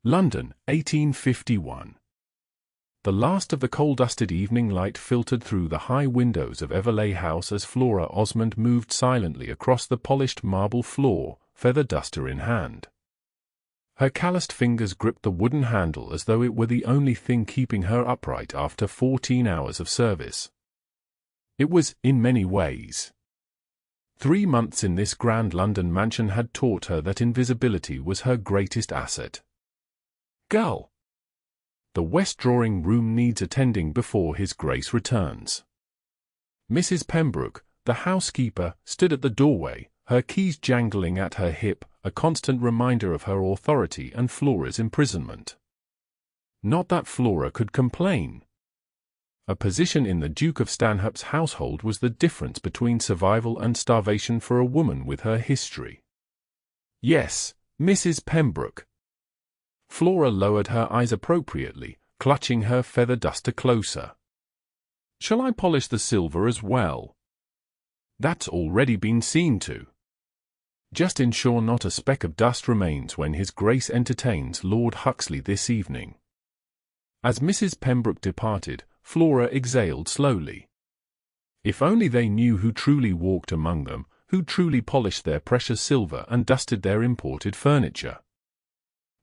London, 1851. The last of the coal-dusted evening light filtered through the high windows of Everleigh House as Flora Osmond moved silently across the polished marble floor, feather duster in hand. Her calloused fingers gripped the wooden handle as though it were the only thing keeping her upright after 14 hours of service. It was, in many ways. 3 months in this grand London mansion had taught her that invisibility was her greatest asset. Girl! The west drawing-room needs attending before His Grace returns. Mrs. Pembroke, the housekeeper, stood at the doorway, her keys jangling at her hip, a constant reminder of her authority and Flora's imprisonment. Not that Flora could complain. A position in the Duke of Stanhope's household was the difference between survival and starvation for a woman with her history. Yes, Mrs. Pembroke. Flora lowered her eyes appropriately, clutching her feather duster closer. Shall I polish the silver as well? That's already been seen to. Just ensure not a speck of dust remains when His Grace entertains Lord Huxley this evening. As Mrs. Pembroke departed, Flora exhaled slowly. If only they knew who truly walked among them, who truly polished their precious silver and dusted their imported furniture.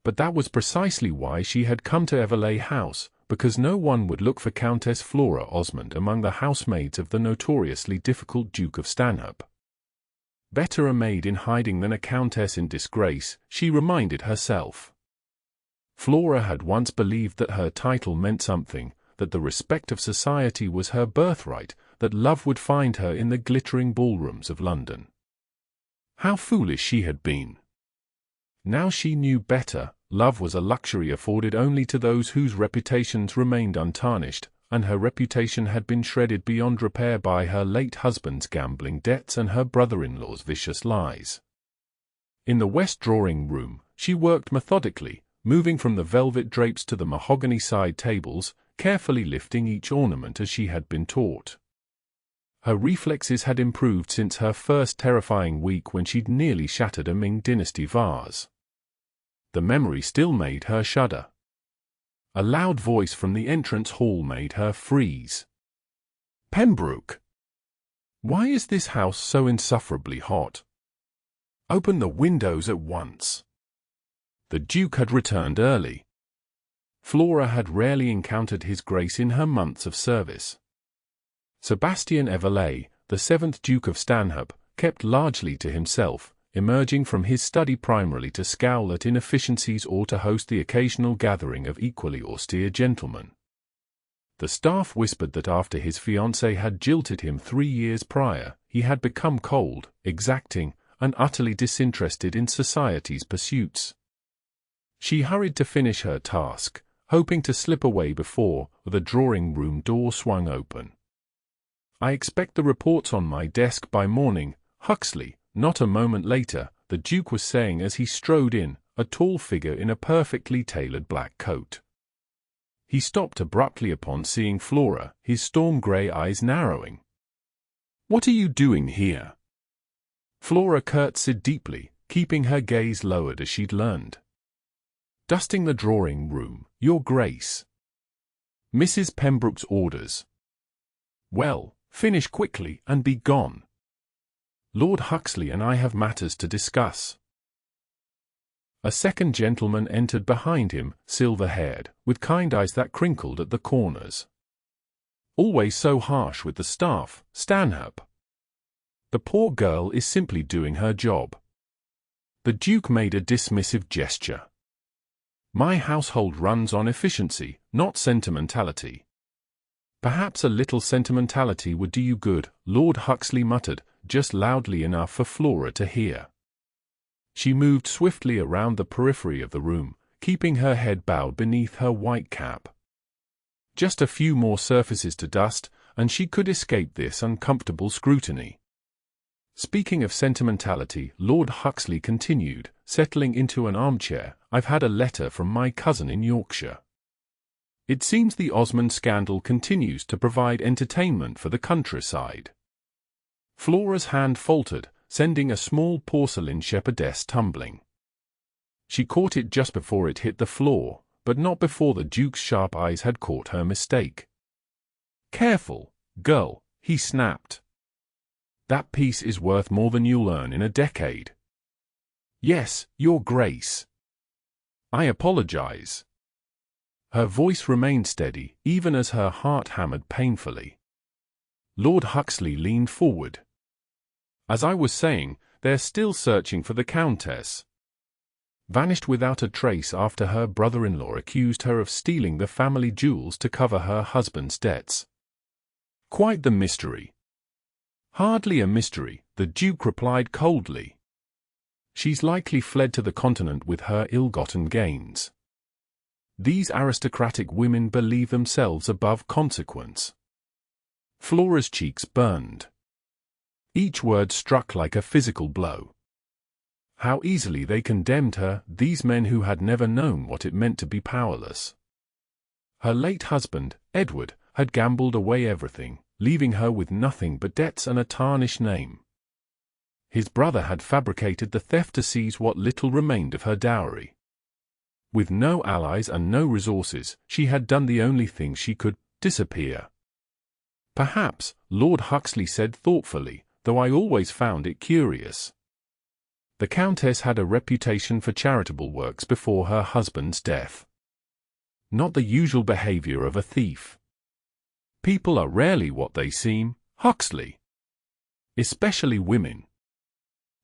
But that was precisely why she had come to Everleigh House, because no one would look for Countess Flora Osmond among the housemaids of the notoriously difficult Duke of Stanhope. Better a maid in hiding than a countess in disgrace, she reminded herself. Flora had once believed that her title meant something, that the respect of society was her birthright, that love would find her in the glittering ballrooms of London. How foolish she had been! Now she knew better. Love was a luxury afforded only to those whose reputations remained untarnished, and her reputation had been shredded beyond repair by her late husband's gambling debts and her brother-in-law's vicious lies. In the west drawing-room, she worked methodically, moving from the velvet drapes to the mahogany side tables, carefully lifting each ornament as she had been taught. Her reflexes had improved since her first terrifying week when she'd nearly shattered a Ming Dynasty vase. The memory still made her shudder. A loud voice from the entrance hall made her freeze. Pembroke! Why is this house so insufferably hot? Open the windows at once. The Duke had returned early. Flora had rarely encountered His Grace in her months of service. Sebastian Everleigh, the 7th Duke of Stanhope, kept largely to himself, emerging from his study primarily to scowl at inefficiencies or to host the occasional gathering of equally austere gentlemen. The staff whispered that after his fiancée had jilted him 3 years prior, he had become cold, exacting, and utterly disinterested in society's pursuits. She hurried to finish her task, hoping to slip away before the drawing-room door swung open. I expect the reports on my desk by morning, Huxley. Not a moment later, the Duke was saying as he strode in, a tall figure in a perfectly tailored black coat. He stopped abruptly upon seeing Flora, his storm-grey eyes narrowing. "What are you doing here?" Flora curtsied deeply, keeping her gaze lowered as she'd learned. "Dusting the drawing-room, Your Grace." Mrs. Pembroke's orders. "Well, finish quickly and be gone. Lord Huxley and I have matters to discuss." A second gentleman entered behind him, silver-haired, with kind eyes that crinkled at the corners. "Always so harsh with the staff, Stanhope." "The poor girl is simply doing her job." The Duke made a dismissive gesture. "My household runs on efficiency, not sentimentality." "Perhaps a little sentimentality would do you good," Lord Huxley muttered, just loudly enough for Flora to hear. She moved swiftly around the periphery of the room, keeping her head bowed beneath her white cap. Just a few more surfaces to dust, and she could escape this uncomfortable scrutiny. "Speaking of sentimentality," Lord Huxley continued, settling into an armchair, "I've had a letter from my cousin in Yorkshire. It seems the Osmond scandal continues to provide entertainment for the countryside." Flora's hand faltered, sending a small porcelain shepherdess tumbling. She caught it just before it hit the floor, but not before the Duke's sharp eyes had caught her mistake. "Careful, girl," he snapped. "That piece is worth more than you'll earn in a decade." "Yes, Your Grace. I apologize." Her voice remained steady, even as her heart hammered painfully. Lord Huxley leaned forward. "As I was saying, they're still searching for the countess. Vanished without a trace after her brother-in-law accused her of stealing the family jewels to cover her husband's debts. Quite the mystery." "Hardly a mystery," the Duke replied coldly. "She's likely fled to the continent with her ill-gotten gains. These aristocratic women believe themselves above consequence." Flora's cheeks burned. Each word struck like a physical blow. How easily they condemned her, these men who had never known what it meant to be powerless. Her late husband, Edward, had gambled away everything, leaving her with nothing but debts and a tarnished name. His brother had fabricated the theft to seize what little remained of her dowry. With no allies and no resources, she had done the only thing she could: disappear. "Perhaps," Lord Huxley said thoughtfully, "though I always found it curious. The Countess had a reputation for charitable works before her husband's death. Not the usual behavior of a thief. People are rarely what they seem, Huxley. Especially women."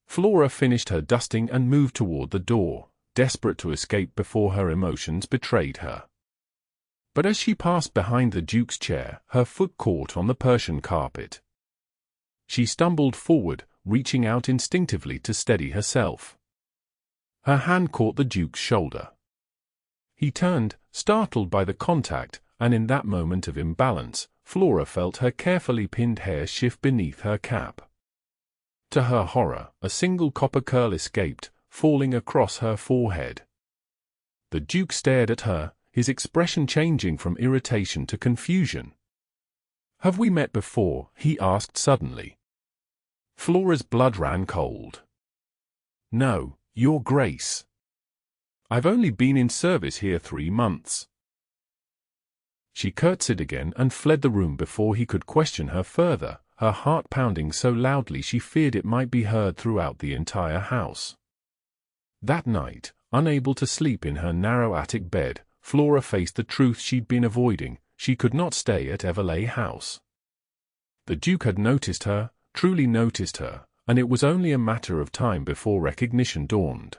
Flora finished her dusting and moved toward the door, desperate to escape before her emotions betrayed her. But as she passed behind the Duke's chair, her foot caught on the Persian carpet. She stumbled forward, reaching out instinctively to steady herself. Her hand caught the Duke's shoulder. He turned, startled by the contact, and in that moment of imbalance, Flora felt her carefully pinned hair shift beneath her cap. To her horror, a single copper curl escaped, falling across her forehead. The Duke stared at her, his expression changing from irritation to confusion. "Have we met before?" he asked suddenly. Flora's blood ran cold. "No, Your Grace. I've only been in service here 3 months." She curtsied again and fled the room before he could question her further, her heart pounding so loudly she feared it might be heard throughout the entire house. That night, unable to sleep in her narrow attic bed, Flora faced the truth she'd been avoiding: she could not stay at Everleigh House. The Duke had noticed her, truly noticed her, and it was only a matter of time before recognition dawned.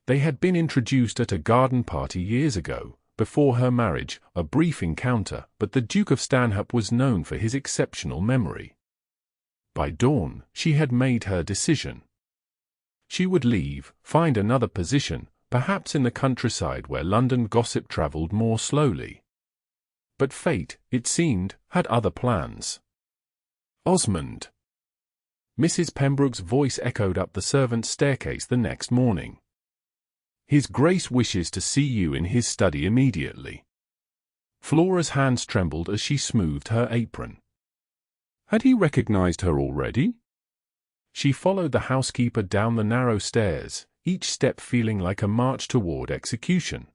They had been introduced at a garden party years ago, before her marriage, a brief encounter, but the Duke of Stanhope was known for his exceptional memory. By dawn, she had made her decision. She would leave, find another position, perhaps in the countryside where London gossip travelled more slowly. But fate, it seemed, had other plans. "Osmond." Mrs. Pembroke's voice echoed up the servants' staircase the next morning. "His Grace wishes to see you in his study immediately." Flora's hands trembled as she smoothed her apron. Had he recognized her already? She followed the housekeeper down the narrow stairs, each step feeling like a march toward execution.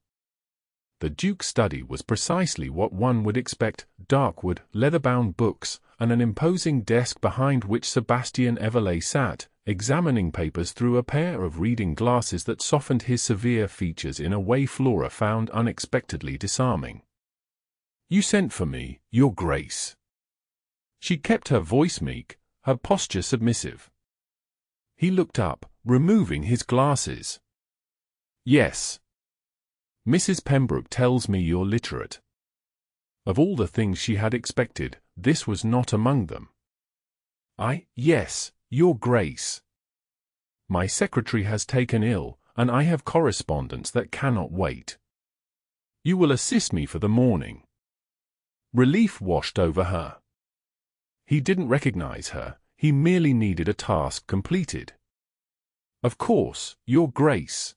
The Duke's study was precisely what one would expect: dark wood, leather-bound books, and an imposing desk behind which Sebastian Everleigh sat, examining papers through a pair of reading glasses that softened his severe features in a way Flora found unexpectedly disarming. "You sent for me, Your Grace." She kept her voice meek, her posture submissive. He looked up, removing his glasses. "Yes. Mrs. Pembroke tells me you're literate." Of all the things she had expected, this was not among them. Yes, Your Grace. My secretary has taken ill, and I have correspondence that cannot wait. You will assist me for the morning." Relief washed over her. He didn't recognize her, he merely needed a task completed. "Of course, Your Grace."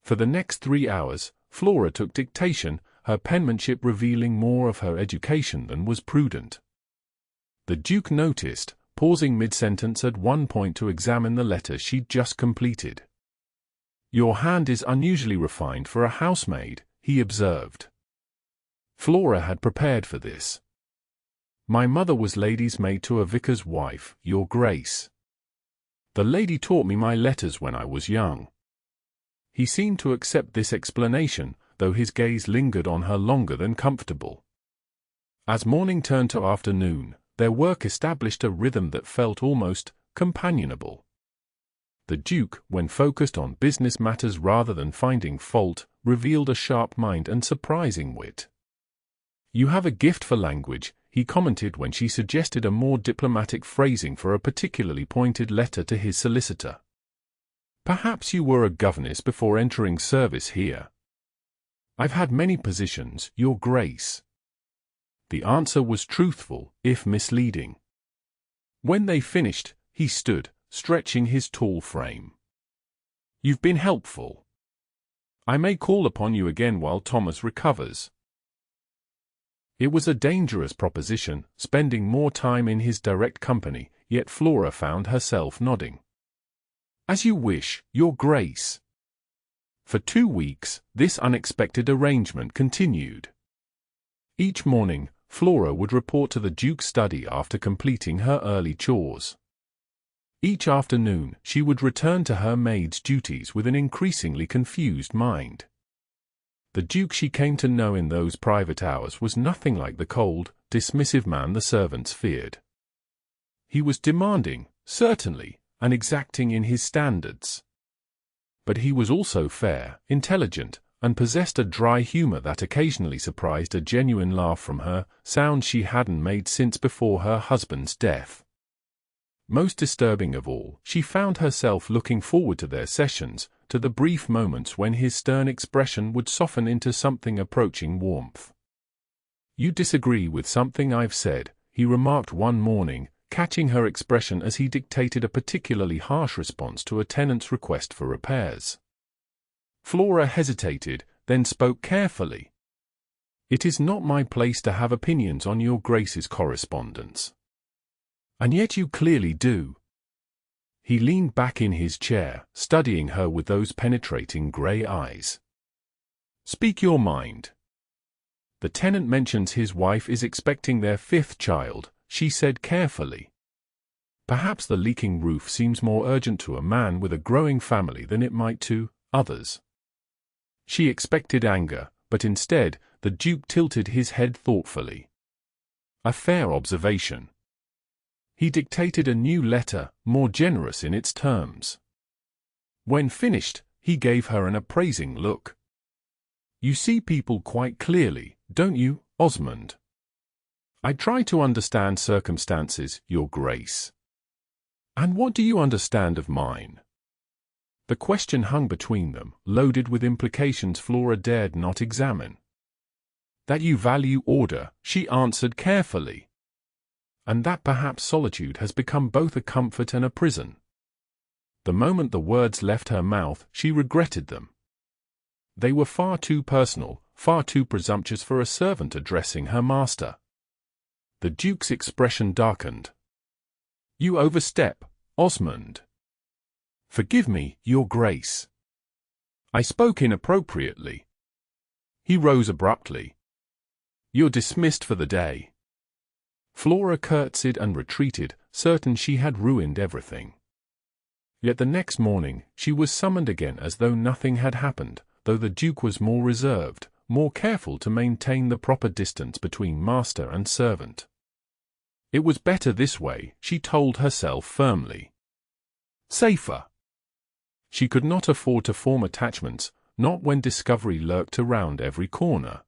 For the next 3 hours, Flora took dictation, her penmanship revealing more of her education than was prudent. The Duke noticed, pausing mid-sentence at one point to examine the letter she'd just completed. "Your hand is unusually refined for a housemaid," he observed. Flora had prepared for this. "My mother was lady's maid to a vicar's wife, Your Grace. The lady taught me my letters when I was young." He seemed to accept this explanation, though his gaze lingered on her longer than comfortable. As morning turned to afternoon, their work established a rhythm that felt almost companionable. The Duke, when focused on business matters rather than finding fault, revealed a sharp mind and surprising wit. "You have a gift for language," he commented when she suggested a more diplomatic phrasing for a particularly pointed letter to his solicitor. "Perhaps you were a governess before entering service here." "I've had many positions, Your Grace." The answer was truthful, if misleading. When they finished, he stood, stretching his tall frame. "You've been helpful. I may call upon you again while Thomas recovers." It was a dangerous proposition, spending more time in his direct company, yet Flora found herself nodding. "As you wish, Your Grace." For 2 weeks, this unexpected arrangement continued. Each morning, Flora would report to the Duke's study after completing her early chores. Each afternoon, she would return to her maid's duties with an increasingly confused mind. The Duke she came to know in those private hours was nothing like the cold, dismissive man the servants feared. He was demanding, certainly, and exacting in his standards. But he was also fair, intelligent, and possessed a dry humor that occasionally surprised a genuine laugh from her, sounds she hadn't made since before her husband's death. Most disturbing of all, she found herself looking forward to their sessions, to the brief moments when his stern expression would soften into something approaching warmth. "You disagree with something I've said," he remarked one morning, catching her expression as he dictated a particularly harsh response to a tenant's request for repairs. Flora hesitated, then spoke carefully. "It is not my place to have opinions on Your Grace's correspondence." "And yet you clearly do." He leaned back in his chair, studying her with those penetrating grey eyes. "Speak your mind." "The tenant mentions his wife is expecting their 5th child," she said carefully. "Perhaps the leaking roof seems more urgent to a man with a growing family than it might to others." She expected anger, but instead, the Duke tilted his head thoughtfully. "A fair observation." He dictated a new letter, more generous in its terms. When finished, he gave her an appraising look. "You see people quite clearly, don't you, Osmond?" "I try to understand circumstances, Your Grace." "And what do you understand of mine?" The question hung between them, loaded with implications Flora dared not examine. "That you value order," she answered carefully. "And that perhaps solitude has become both a comfort and a prison." The moment the words left her mouth, she regretted them. They were far too personal, far too presumptuous for a servant addressing her master. The Duke's expression darkened. "You overstep, Osmond." "Forgive me, Your Grace. I spoke inappropriately." He rose abruptly. "You're dismissed for the day." Flora curtsied and retreated, certain she had ruined everything. Yet the next morning, she was summoned again as though nothing had happened, though the Duke was more reserved, more careful to maintain the proper distance between master and servant. It was better this way, she told herself firmly. Safer. She could not afford to form attachments, not when discovery lurked around every corner.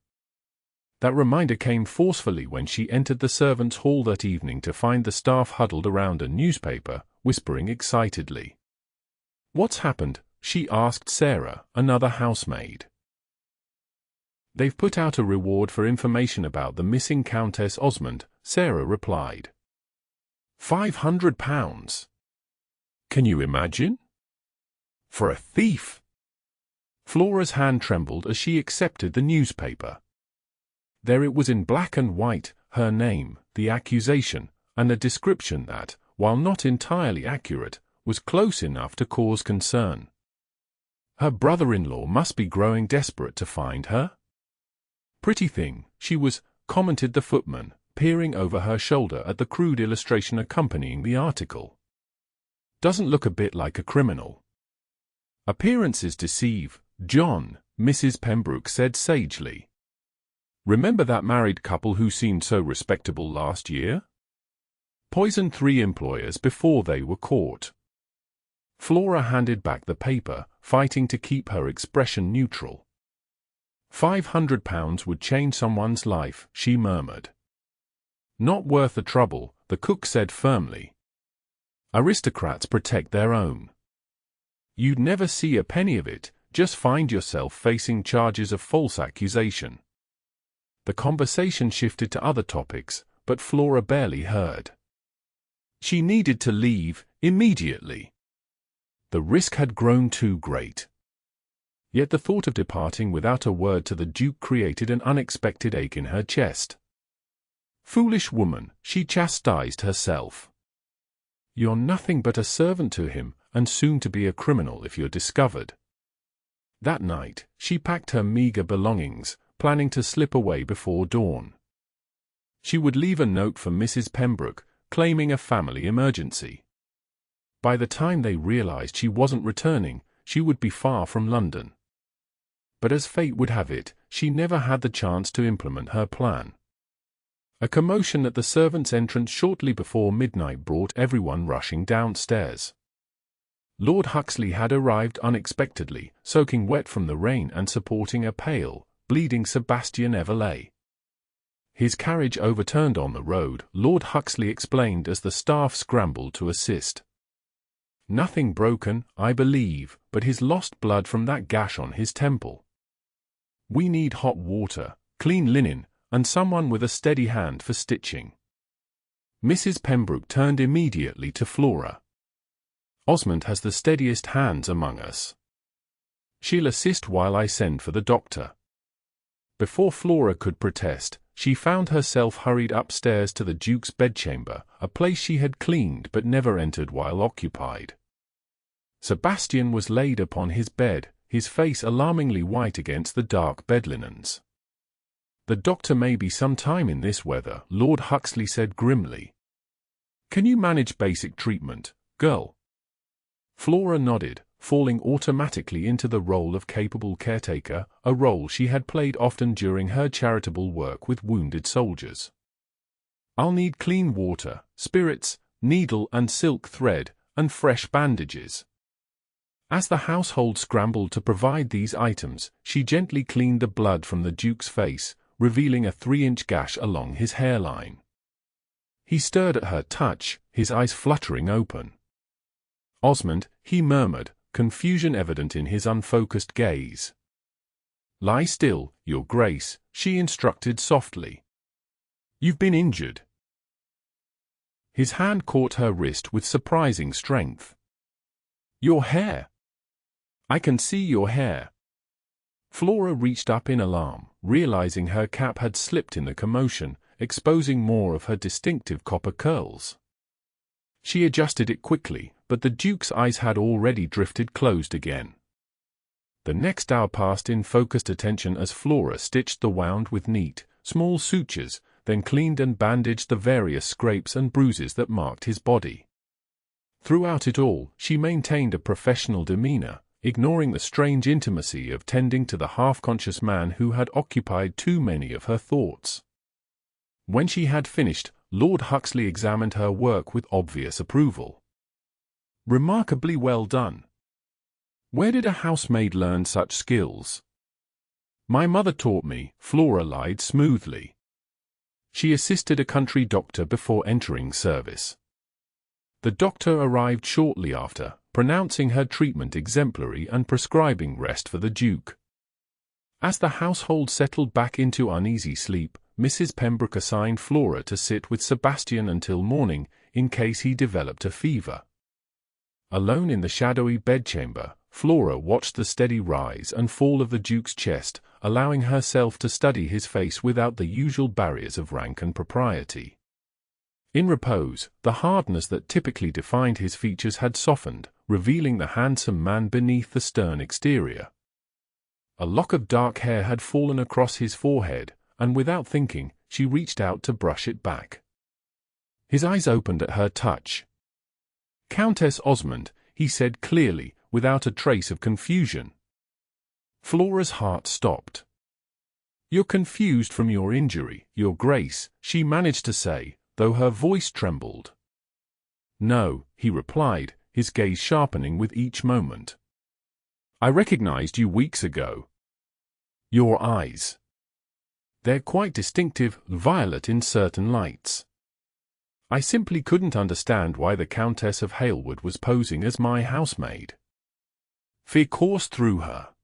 That reminder came forcefully when she entered the servants' hall that evening to find the staff huddled around a newspaper, whispering excitedly. "What's happened?" she asked Sarah, another housemaid. "They've put out a reward for information about the missing Countess Osmond," Sarah replied. £500. Can you imagine? For a thief! Flora's hand trembled as she accepted the newspaper. There it was in black and white, her name, the accusation, and a description that, while not entirely accurate, was close enough to cause concern. Her brother-in-law must be growing desperate to find her. Pretty thing, she was, commented the footman, peering over her shoulder at the crude illustration accompanying the article. Doesn't look a bit like a criminal. Appearances deceive, John, Mrs. Pembroke said sagely. Remember that married couple who seemed so respectable last year? Poisoned 3 employers before they were caught. Flora handed back the paper, fighting to keep her expression neutral. £500 would change someone's life, she murmured. Not worth the trouble, the cook said firmly. Aristocrats protect their own. You'd never see a penny of it, just find yourself facing charges of false accusation. The conversation shifted to other topics, but Flora barely heard. She needed to leave, immediately. The risk had grown too great. Yet the thought of departing without a word to the Duke created an unexpected ache in her chest. Foolish woman, she chastised herself. You're nothing but a servant to him, and soon to be a criminal if you're discovered. That night, she packed her meager belongings, planning to slip away before dawn. She would leave a note for Mrs. Pembroke, claiming a family emergency. By the time they realized she wasn't returning, she would be far from London. But as fate would have it, she never had the chance to implement her plan. A commotion at the servants' entrance shortly before midnight brought everyone rushing downstairs. Lord Huxley had arrived unexpectedly, soaking wet from the rain and supporting a pale, bleeding Sebastian Everleigh. His carriage overturned on the road, Lord Huxley explained as the staff scrambled to assist. Nothing broken, I believe, but he's lost blood from that gash on his temple. We need hot water, clean linen, and someone with a steady hand for stitching. Mrs. Pembroke turned immediately to Flora. Osmond has the steadiest hands among us. She'll assist while I send for the doctor. Before Flora could protest, she found herself hurried upstairs to the Duke's bedchamber, a place she had cleaned but never entered while occupied. Sebastian was laid upon his bed, his face alarmingly white against the dark bedlinens. The doctor may be some time in this weather, Lord Huxley said grimly. Can you manage basic treatment, girl? Flora nodded, falling automatically into the role of capable caretaker, a role she had played often during her charitable work with wounded soldiers. I'll need clean water, spirits, needle and silk thread, and fresh bandages. As the household scrambled to provide these items, she gently cleaned the blood from the Duke's face, revealing a 3-inch gash along his hairline. He stirred at her touch, his eyes fluttering open. Osmond, he murmured, confusion evident in his unfocused gaze. Lie still, Your Grace, she instructed softly. You've been injured. His hand caught her wrist with surprising strength. Your hair. I can see your hair. Flora reached up in alarm, realizing her cap had slipped in the commotion, exposing more of her distinctive copper curls. She adjusted it quickly, but the Duke's eyes had already drifted closed again. The next hour passed in focused attention as Flora stitched the wound with neat, small sutures, then cleaned and bandaged the various scrapes and bruises that marked his body. Throughout it all, she maintained a professional demeanor, ignoring the strange intimacy of tending to the half-conscious man who had occupied too many of her thoughts. When she had finished, Lord Huxley examined her work with obvious approval. Remarkably well done. Where did a housemaid learn such skills? My mother taught me, Flora lied smoothly. She assisted a country doctor before entering service. The doctor arrived shortly after, pronouncing her treatment exemplary and prescribing rest for the Duke. As the household settled back into uneasy sleep, Mrs. Pembroke assigned Flora to sit with Sebastian until morning, in case he developed a fever. Alone in the shadowy bedchamber, Flora watched the steady rise and fall of the Duke's chest, allowing herself to study his face without the usual barriers of rank and propriety. In repose, the hardness that typically defined his features had softened, revealing the handsome man beneath the stern exterior. A lock of dark hair had fallen across his forehead, and without thinking, she reached out to brush it back. His eyes opened at her touch. "Countess Osmond," he said clearly, without a trace of confusion. Flora's heart stopped. "You're confused from your injury, Your Grace," she managed to say, though her voice trembled. "No," he replied, his gaze sharpening with each moment. "I recognized you weeks ago. Your eyes. They're quite distinctive, violet in certain lights. I simply couldn't understand why the Countess of Halewood was posing as my housemaid." Fear coursed through her.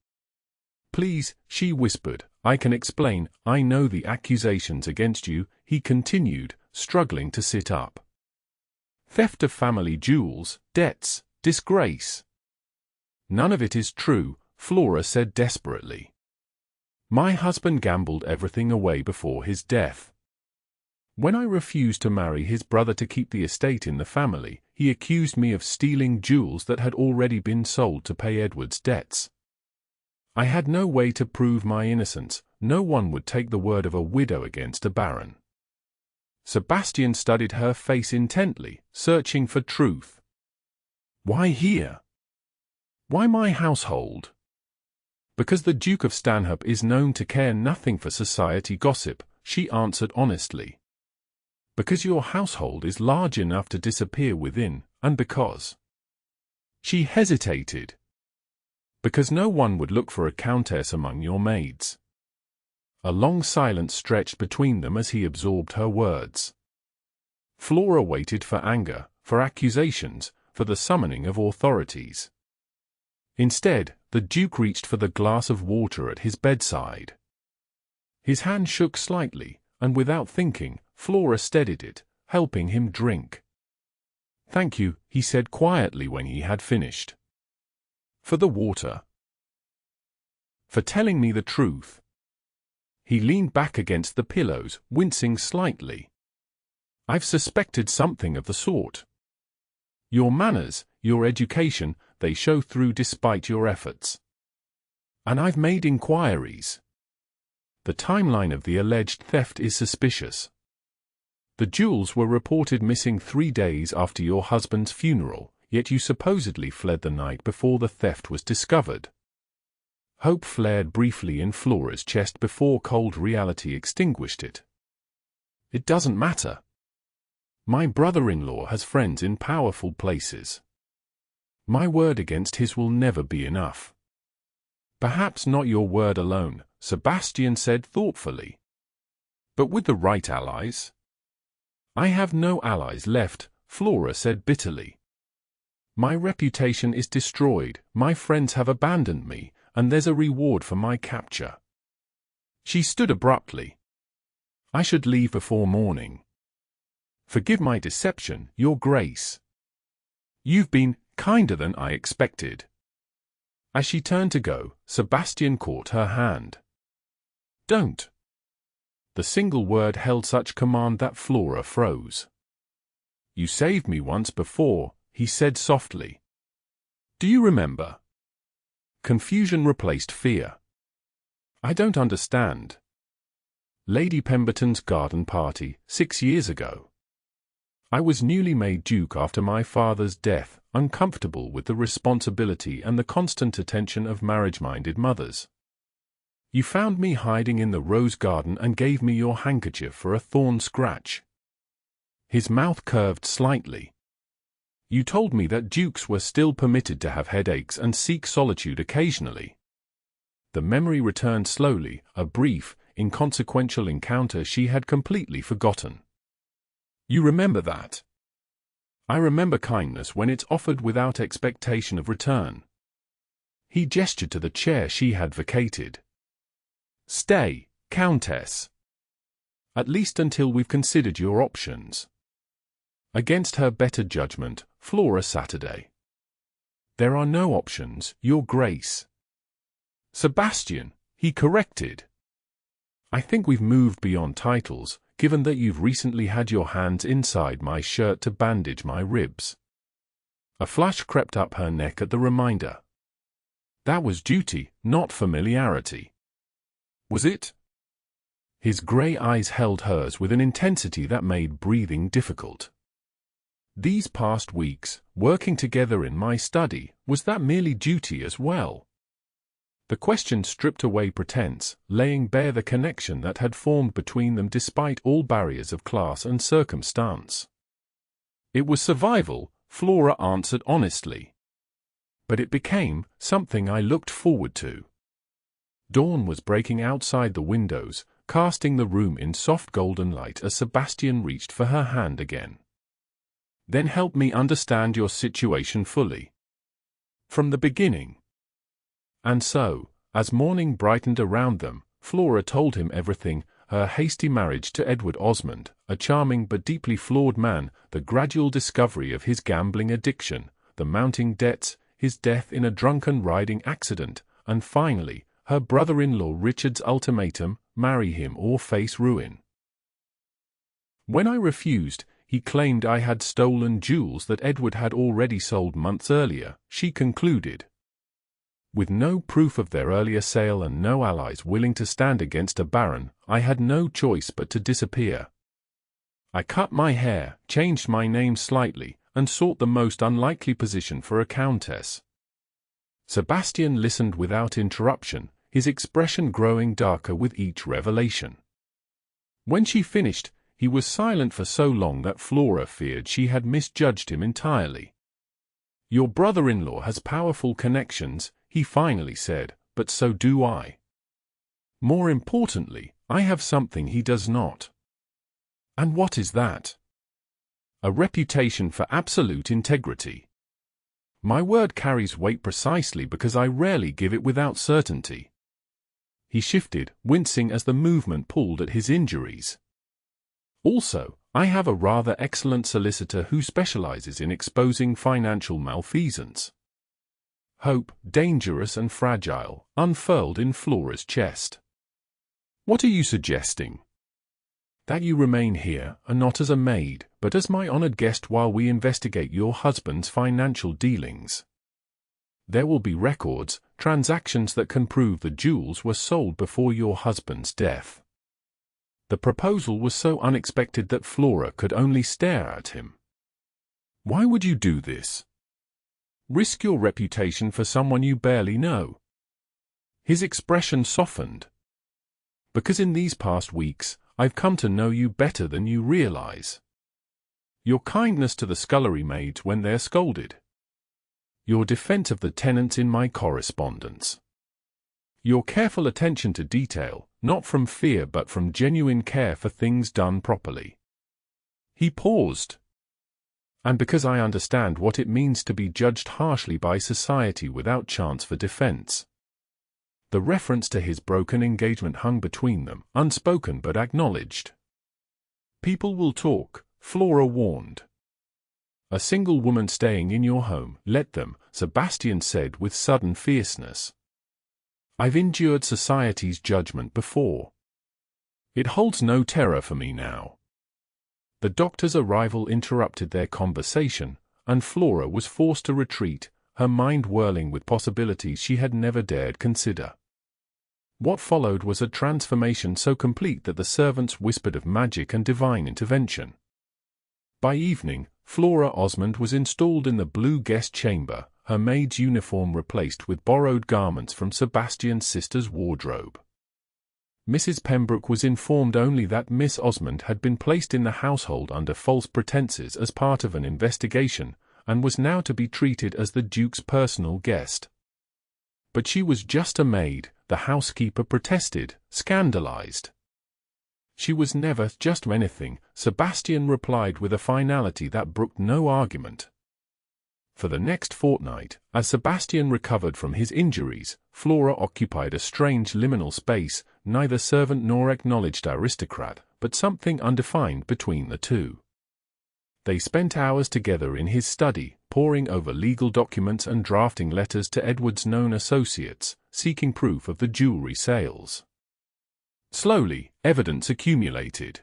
"Please," she whispered, "I can explain. I know the accusations against you," he continued, struggling to sit up. "Theft of family jewels, debts, disgrace." "None of it is true," Flora said desperately. "My husband gambled everything away before his death. When I refused to marry his brother to keep the estate in the family, he accused me of stealing jewels that had already been sold to pay Edward's debts. I had no way to prove my innocence. No one would take the word of a widow against a baron." Sebastian studied her face intently, searching for truth. "Why here? Why my household?" "Because the Duke of Stanhope is known to care nothing for society gossip," she answered honestly. "Because your household is large enough to disappear within, and because—" She hesitated. "Because no one would look for a countess among your maids." A long silence stretched between them as he absorbed her words. Flora waited for anger, for accusations, for the summoning of authorities. Instead, the Duke reached for the glass of water at his bedside. His hand shook slightly, and without thinking, Flora steadied it, helping him drink. "Thank you," he said quietly when he had finished. "For the water. For telling me the truth." He leaned back against the pillows, wincing slightly. "I've suspected something of the sort. Your manners, your education, they show through despite your efforts. And I've made inquiries. The timeline of the alleged theft is suspicious. The jewels were reported missing 3 days after your husband's funeral, yet you supposedly fled the night before the theft was discovered." Hope flared briefly in Flora's chest before cold reality extinguished it. "It doesn't matter. My brother-in-law has friends in powerful places. My word against his will never be enough." "Perhaps not your word alone," Sebastian said thoughtfully. "But with the right allies?" "I have no allies left," Flora said bitterly. "My reputation is destroyed, my friends have abandoned me, and there's a reward for my capture." She stood abruptly. "I should leave before morning. Forgive my deception, Your Grace. You've been kinder than I expected." As she turned to go, Sebastian caught her hand. "Don't." The single word held such command that Flora froze. "You saved me once before," he said softly. "Do you remember?" Confusion replaced fear. "I don't understand." "Lady Pemberton's garden party, 6 years ago. I was newly made Duke after my father's death, uncomfortable with the responsibility and the constant attention of marriage-minded mothers. You found me hiding in the rose garden and gave me your handkerchief for a thorn scratch." His mouth curved slightly. "You told me that dukes were still permitted to have headaches and seek solitude occasionally." The memory returned slowly, a brief, inconsequential encounter she had completely forgotten. "You remember that?" "I remember kindness when it's offered without expectation of return." He gestured to the chair she had vacated. "Stay, Countess. At least until we've considered your options." Against her better judgment, Flora Saturday. "There are no options, Your Grace." "Sebastian," he corrected. "I think we've moved beyond titles, given that you've recently had your hands inside my shirt to bandage my ribs. A flush crept up her neck at the reminder. That was duty, not familiarity. Was it? His grey eyes held hers with an intensity that made breathing difficult. These past weeks, working together in my study, was that merely duty as well? The question stripped away pretense, laying bare the connection that had formed between them despite all barriers of class and circumstance. It was survival, Flora answered honestly. But it became something I looked forward to. Dawn was breaking outside the windows, casting the room in soft golden light as Sebastian reached for her hand again. Then help me understand your situation fully. From the beginning. And so, as morning brightened around them, Flora told him everything: her hasty marriage to Edward Osmond, a charming but deeply flawed man, the gradual discovery of his gambling addiction, the mounting debts, his death in a drunken riding accident, and finally, her brother-in-law Richard's ultimatum: marry him or face ruin. When I refused, he claimed I had stolen jewels that Edward had already sold months earlier, she concluded. With no proof of their earlier sale and no allies willing to stand against a baron, I had no choice but to disappear. I cut my hair, changed my name slightly, and sought the most unlikely position for a countess. Sebastian listened without interruption, his expression growing darker with each revelation. When she finished, he was silent for so long that Flora feared she had misjudged him entirely. Your brother-in-law has powerful connections, he finally said, but so do I. More importantly, I have something he does not. And what is that? A reputation for absolute integrity. My word carries weight precisely because I rarely give it without certainty. He shifted, wincing as the movement pulled at his injuries. Also, I have a rather excellent solicitor who specializes in exposing financial malfeasance. Hope, dangerous and fragile, unfurled in Flora's chest. What are you suggesting? That you remain here, and not as a maid, but as my honored guest while we investigate your husband's financial dealings. There will be records, transactions that can prove the jewels were sold before your husband's death. The proposal was so unexpected that Flora could only stare at him. Why would you do this? Risk your reputation for someone you barely know? His expression softened. Because in these past weeks, I've come to know you better than you realize. Your kindness to the scullery maids when they're scolded. Your defense of the tenants in my correspondence. Your careful attention to detail, not from fear but from genuine care for things done properly. He paused. And because I understand what it means to be judged harshly by society without chance for defense. The reference to his broken engagement hung between them, unspoken but acknowledged. People will talk, Flora warned. A single woman staying in your home, let them, Sebastian said with sudden fierceness. I've endured society's judgment before. It holds no terror for me now. The doctor's arrival interrupted their conversation, and Flora was forced to retreat, her mind whirling with possibilities she had never dared consider. What followed was a transformation so complete that the servants whispered of magic and divine intervention. By evening, Flora Osmond was installed in the blue guest chamber, her maid's uniform replaced with borrowed garments from Sebastian's sister's wardrobe. Mrs. Pembroke was informed only that Miss Osmond had been placed in the household under false pretenses as part of an investigation, and was now to be treated as the Duke's personal guest. But she was just a maid, the housekeeper protested, scandalized. She was never just anything, Sebastian replied with a finality that brooked no argument. For the next fortnight, as Sebastian recovered from his injuries, Flora occupied a strange liminal space, neither servant nor acknowledged aristocrat, but something undefined between the two. They spent hours together in his study, poring over legal documents and drafting letters to Edward's known associates, seeking proof of the jewelry sales. Slowly, evidence accumulated.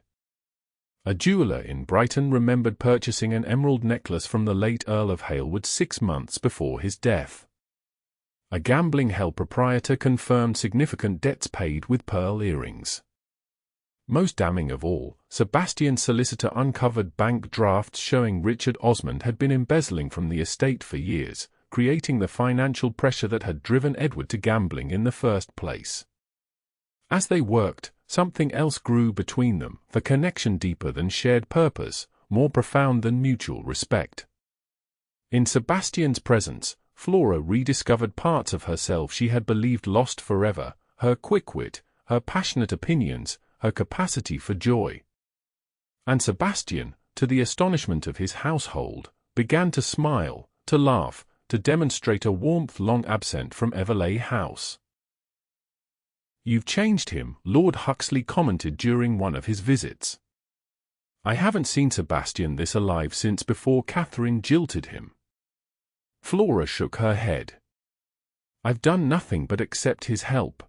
A jeweller in Brighton remembered purchasing an emerald necklace from the late Earl of Halewood 6 months before his death. A gambling hell proprietor confirmed significant debts paid with pearl earrings. Most damning of all, Sebastian's solicitor uncovered bank drafts showing Richard Osmond had been embezzling from the estate for years, creating the financial pressure that had driven Edward to gambling in the first place. As they worked, something else grew between them, the connection deeper than shared purpose, more profound than mutual respect. In Sebastian's presence, Flora rediscovered parts of herself she had believed lost forever, her quick wit, her passionate opinions, her capacity for joy. And Sebastian, to the astonishment of his household, began to smile, to laugh, to demonstrate a warmth long absent from Everleigh House. "You've changed him," Lord Huxley commented during one of his visits. "I haven't seen Sebastian this alive since before Catherine jilted him." Flora shook her head. "I've done nothing but accept his help."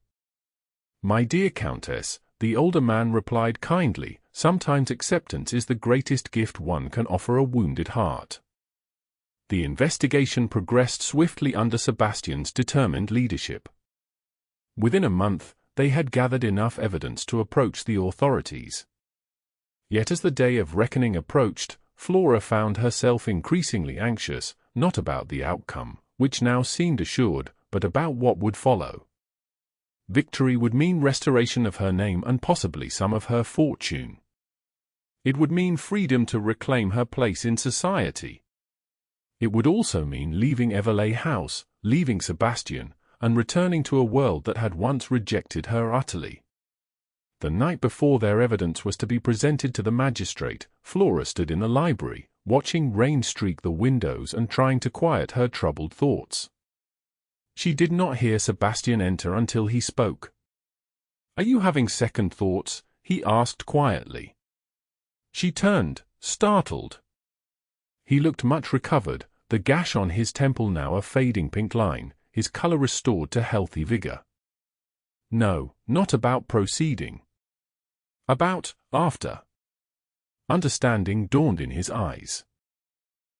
"My dear Countess," the older man replied kindly, "sometimes acceptance is the greatest gift one can offer a wounded heart." The investigation progressed swiftly under Sebastian's determined leadership. Within a month, they had gathered enough evidence to approach the authorities. Yet as the day of reckoning approached, Flora found herself increasingly anxious, not about the outcome, which now seemed assured, but about what would follow. Victory would mean restoration of her name and possibly some of her fortune. It would mean freedom to reclaim her place in society. It would also mean leaving Everleigh House, leaving Sebastian, and returning to a world that had once rejected her utterly. The night before their evidence was to be presented to the magistrate, Flora stood in the library, watching rain streak the windows and trying to quiet her troubled thoughts. She did not hear Sebastian enter until he spoke. "Are you having second thoughts?" he asked quietly. She turned, startled. He looked much recovered, the gash on his temple now a fading pink line, his color restored to healthy vigor. "No, not about proceeding. About after." Understanding dawned in his eyes.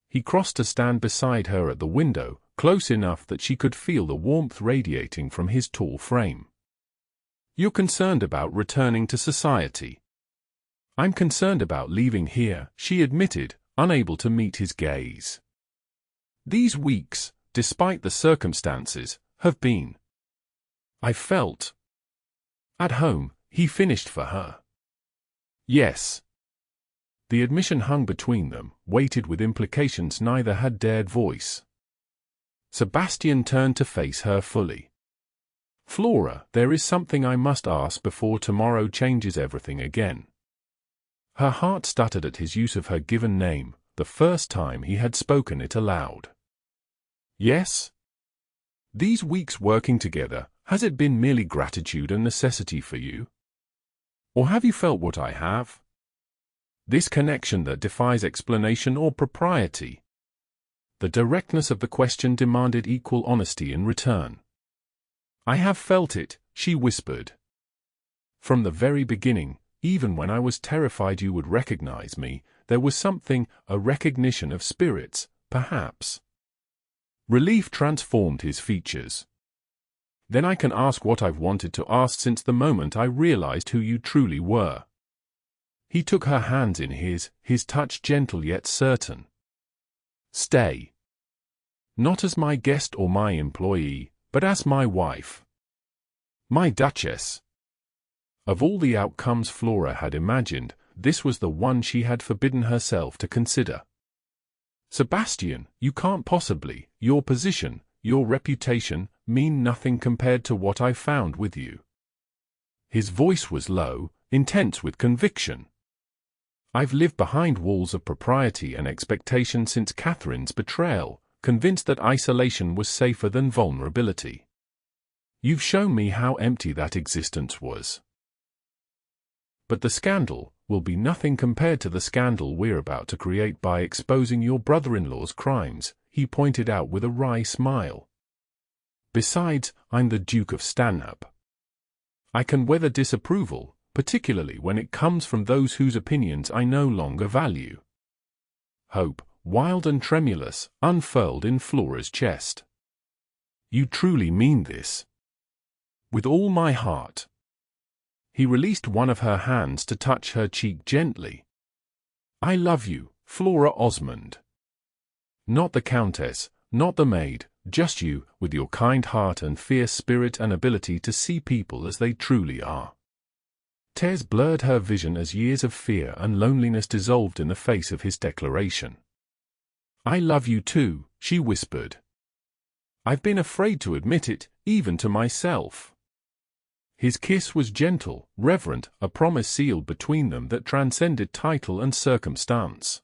He crossed to stand beside her at the window, close enough that she could feel the warmth radiating from his tall frame. "You're concerned about returning to society." "I'm concerned about leaving here," she admitted, unable to meet his gaze. "These weeks, despite the circumstances, have been. I felt at home," he finished for her. "Yes." The admission hung between them, weighted with implications neither had dared voice. Sebastian turned to face her fully. "Flora, there is something I must ask before tomorrow changes everything again." Her heart stuttered at his use of her given name, the first time he had spoken it aloud. "Yes?" "These weeks working together, has it been merely gratitude and necessity for you? Or have you felt what I have? This connection that defies explanation or propriety?" The directness of the question demanded equal honesty in return. "I have felt it," she whispered. "From the very beginning, even when I was terrified you would recognize me, there was something, a recognition of spirits, perhaps." Relief transformed his features. "Then I can ask what I've wanted to ask since the moment I realized who you truly were." He took her hands in his touch gentle yet certain. "Stay. Not as my guest or my employee, but as my wife. My Duchess." Of all the outcomes Flora had imagined, this was the one she had forbidden herself to consider. "Sebastian, you can't possibly, your position, your reputation, mean nothing compared to what I found with you." His voice was low, intense with conviction. "I've lived behind walls of propriety and expectation since Catherine's betrayal, convinced that isolation was safer than vulnerability. You've shown me how empty that existence was. But the scandal will be nothing compared to the scandal we're about to create by exposing your brother-in-law's crimes," he pointed out with a wry smile. "Besides, I'm the Duke of Stanhope. I can weather disapproval, particularly when it comes from those whose opinions I no longer value. Hope, wild and tremulous, unfurled in Flora's chest. You truly mean this? With all my heart. He released one of her hands to touch her cheek gently. I love you, Flora Osmond. Not the countess, not the maid, just you, with your kind heart and fierce spirit and ability to see people as they truly are. Tears blurred her vision as years of fear and loneliness dissolved in the face of his declaration. I love you too, she whispered. I've been afraid to admit it, even to myself. His kiss was gentle, reverent, a promise sealed between them that transcended title and circumstance.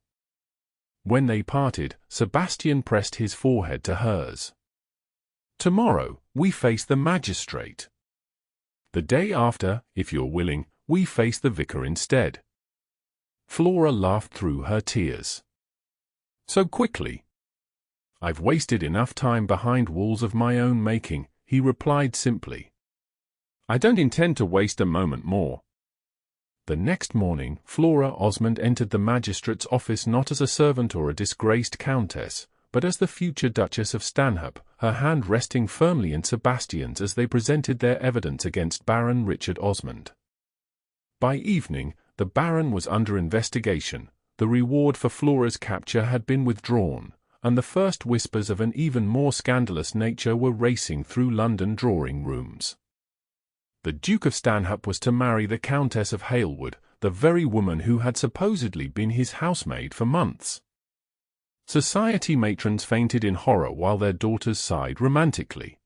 When they parted, Sebastian pressed his forehead to hers. Tomorrow, we face the magistrate. The day after, if you're willing, we face the vicar instead. Flora laughed through her tears. So quickly? I've wasted enough time behind walls of my own making, he replied simply. I don't intend to waste a moment more. The next morning, Flora Osmond entered the magistrate's office not as a servant or a disgraced countess, but as the future Duchess of Stanhope, her hand resting firmly in Sebastian's as they presented their evidence against Baron Richard Osmond. By evening, the Baron was under investigation, the reward for Flora's capture had been withdrawn, and the first whispers of an even more scandalous nature were racing through London drawing rooms. The Duke of Stanhope was to marry the Countess of Halewood, the very woman who had supposedly been his housemaid for months. Society matrons fainted in horror while their daughters sighed romantically.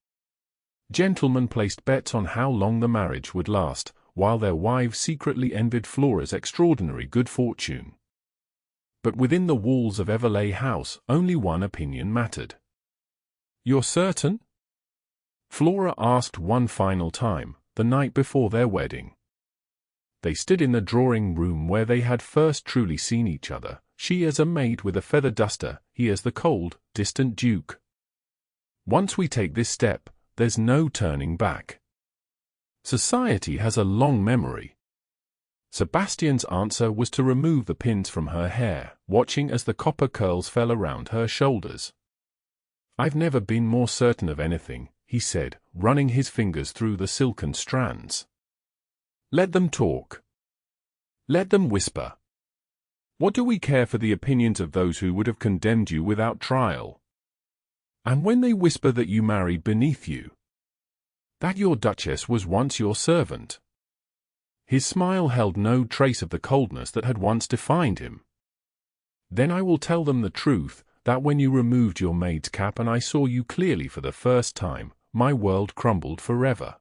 Gentlemen placed bets on how long the marriage would last, while their wives secretly envied Flora's extraordinary good fortune. But within the walls of Everleigh House, only one opinion mattered. You're certain? Flora asked one final time, the night before their wedding. They stood in the drawing-room where they had first truly seen each other, she as a maid with a feather duster, he as the cold, distant duke. Once we take this step, there's no turning back. Society has a long memory. Sebastian's answer was to remove the pins from her hair, watching as the copper curls fell around her shoulders. I've never been more certain of anything, he said, running his fingers through the silken strands. Let them talk. Let them whisper. What do we care for the opinions of those who would have condemned you without trial? And when they whisper that you married beneath you, that your duchess was once your servant. His smile held no trace of the coldness that had once defined him. Then I will tell them the truth, that when you removed your maid's cap and I saw you clearly for the first time, my world crumbled forever.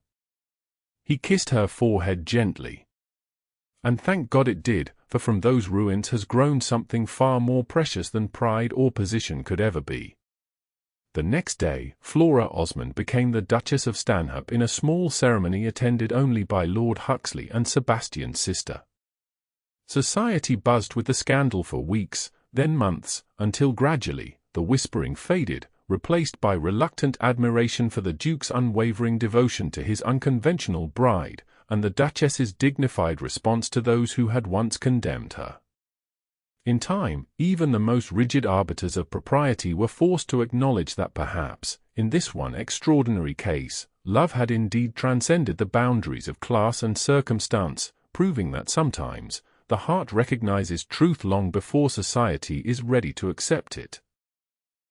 He kissed her forehead gently. And thank God it did, for from those ruins has grown something far more precious than pride or position could ever be. The next day, Flora Osmond became the Duchess of Stanhope in a small ceremony attended only by Lord Huxley and Sebastian's sister. Society buzzed with the scandal for weeks, then months, until gradually, the whispering faded, replaced by reluctant admiration for the Duke's unwavering devotion to his unconventional bride, and the Duchess's dignified response to those who had once condemned her. In time, even the most rigid arbiters of propriety were forced to acknowledge that perhaps, in this one extraordinary case, love had indeed transcended the boundaries of class and circumstance, proving that sometimes, the heart recognizes truth long before society is ready to accept it.